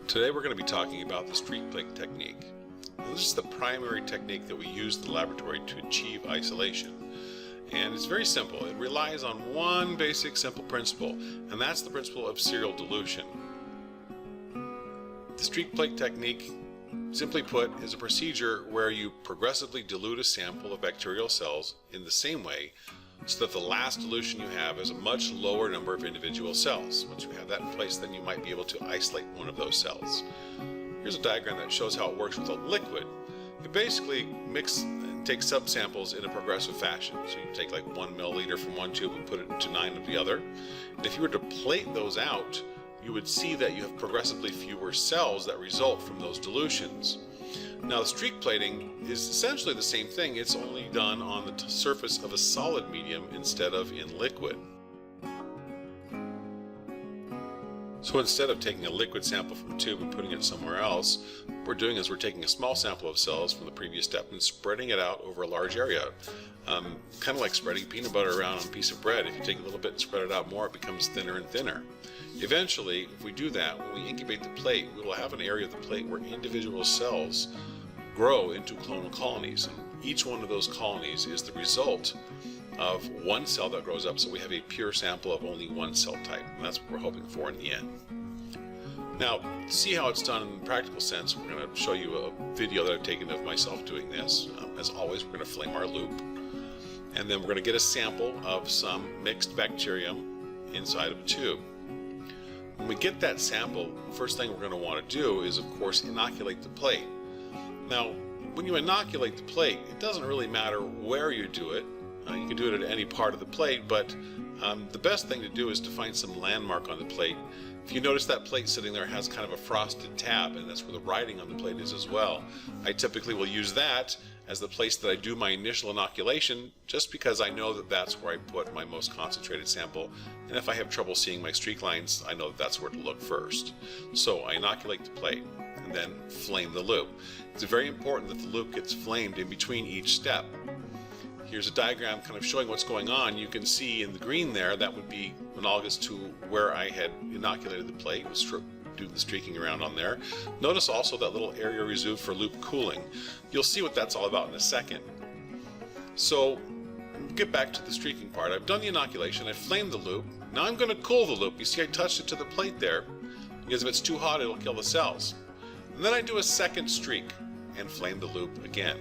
Today we're going to be talking about the streak plate technique. Now, this is the primary technique that we use in the laboratory to achieve isolation. And it's very simple. It relies on one basic simple principle, and that's the principle of serial dilution. The streak plate technique, simply put, is a procedure where you progressively dilute a sample of bacterial cells in the same way so that the last dilution you have is a much lower number of individual cells. Once you have that in place, then you might be able to isolate one of those cells. Here's a diagram that shows how it works with a liquid. You basically mix and take subsamples in a progressive fashion. So you take like 1 milliliter from one tube and put it into 9 of the other. And if you were to plate those out, you would see that you have progressively fewer cells that result from those dilutions. Now, the streak plating is essentially the same thing. It's only done on the surface of a solid medium instead of in liquid. So instead of taking a liquid sample from a tube and putting it somewhere else, what we're doing is we're taking a small sample of cells from the previous step and spreading it out over a large area. Kind of like spreading peanut butter around on a piece of bread. If you take a little bit and spread it out more, it becomes thinner and thinner. Eventually, if we do that, when we incubate the plate, we will have an area of the plate where individual cells grow into clonal colonies. And each one of those colonies is the result of one cell that grows up, so we have a pure sample of only one cell type, and that's what we're hoping for in the end. Now, to see how it's done in the practical sense, we're going to show you a video that I've taken of myself doing this. As always, we're going to flame our loop, and then we're going to get a sample of some mixed bacterium inside of a tube. When we get that sample, the first thing we're going to want to do is, of course, inoculate the plate. Now, when you inoculate the plate, it doesn't really matter where you do it. You can do it at any part of the plate, but the best thing to do is to find some landmark on the plate. If you notice that plate sitting there has kind of a frosted tab, and that's where the writing on the plate is as well. I typically will use that as the place that I do my initial inoculation, just because I know that that's where I put my most concentrated sample, and if I have trouble seeing my streak lines, I know that that's where to look first. So I inoculate the plate and then flame the loop. It's very important that the loop gets flamed in between each step. Here's a diagram kind of showing what's going on. You can see in the green there, that would be analogous to where I had inoculated the plate, was doing the streaking around on there. Notice also that little area reserved for loop cooling. You'll see what that's all about in a second. So, get back to the streaking part. I've done the inoculation, I've flamed the loop. Now I'm going to cool the loop. You see I touched it to the plate there, because if it's too hot, it'll kill the cells. And then I do a second streak and flame the loop again.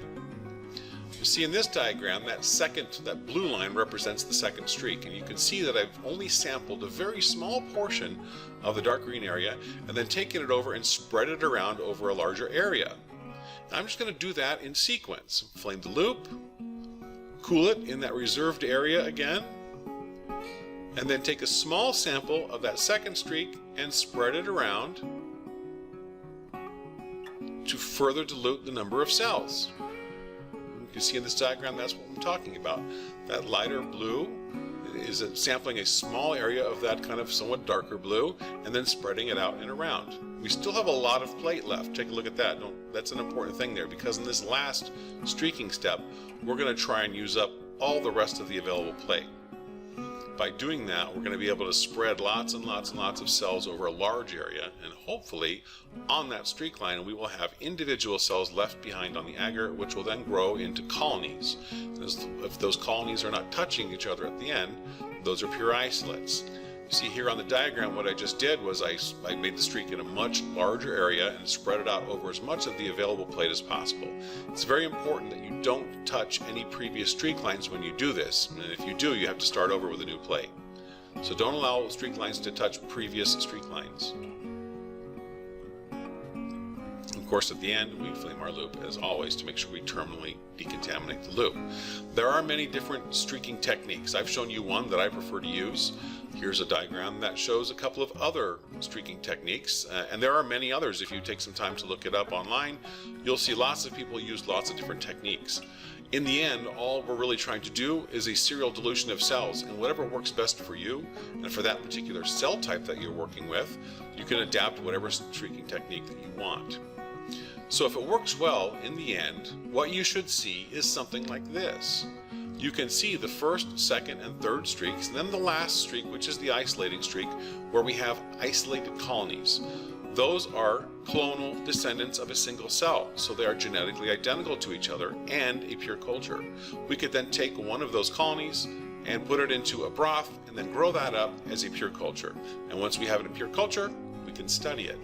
You see in this diagram, that blue line represents the second streak, and you can see that I've only sampled a very small portion of the dark green area and then taken it over and spread it around over a larger area. Now I'm just going to do that in sequence. Flame the loop, cool it in that reserved area again, and then take a small sample of that second streak and spread it around to further dilute the number of cells. You can see in this diagram, that's what I'm talking about. That lighter blue is sampling a small area of that kind of somewhat darker blue and then spreading it out and around. We still have a lot of plate left. Take a look at that. That's an important thing there, because in this last streaking step, we're going to try and use up all the rest of the available plate. By doing that, we're going to be able to spread lots and lots and lots of cells over a large area, and hopefully on that streak line we will have individual cells left behind on the agar, which will then grow into colonies. If those colonies are not touching each other at the end, those are pure isolates. You see here on the diagram, what I just did was I made the streak in a much larger area and spread it out over as much of the available plate as possible. It's very important that you don't touch any previous streak lines when you do this, and if you do, you have to start over with a new plate. So don't allow streak lines to touch previous streak lines. Of course, at the end, we flame our loop, as always, to make sure we terminally decontaminate the loop. There are many different streaking techniques. I've shown you one that I prefer to use. Here's a diagram that shows a couple of other streaking techniques, and there are many others. If you take some time to look it up online, you'll see lots of people use lots of different techniques. In the end, all we're really trying to do is a serial dilution of cells, and whatever works best for you and for that particular cell type that you're working with, you can adapt whatever streaking technique that you want. So if it works well, in the end, what you should see is something like this. You can see the first, second, and third streaks, and then the last streak, which is the isolating streak, where we have isolated colonies. Those are clonal descendants of a single cell, so they are genetically identical to each other and a pure culture. We could then take one of those colonies and put it into a broth and then grow that up as a pure culture. And once we have it in pure culture, we can study it.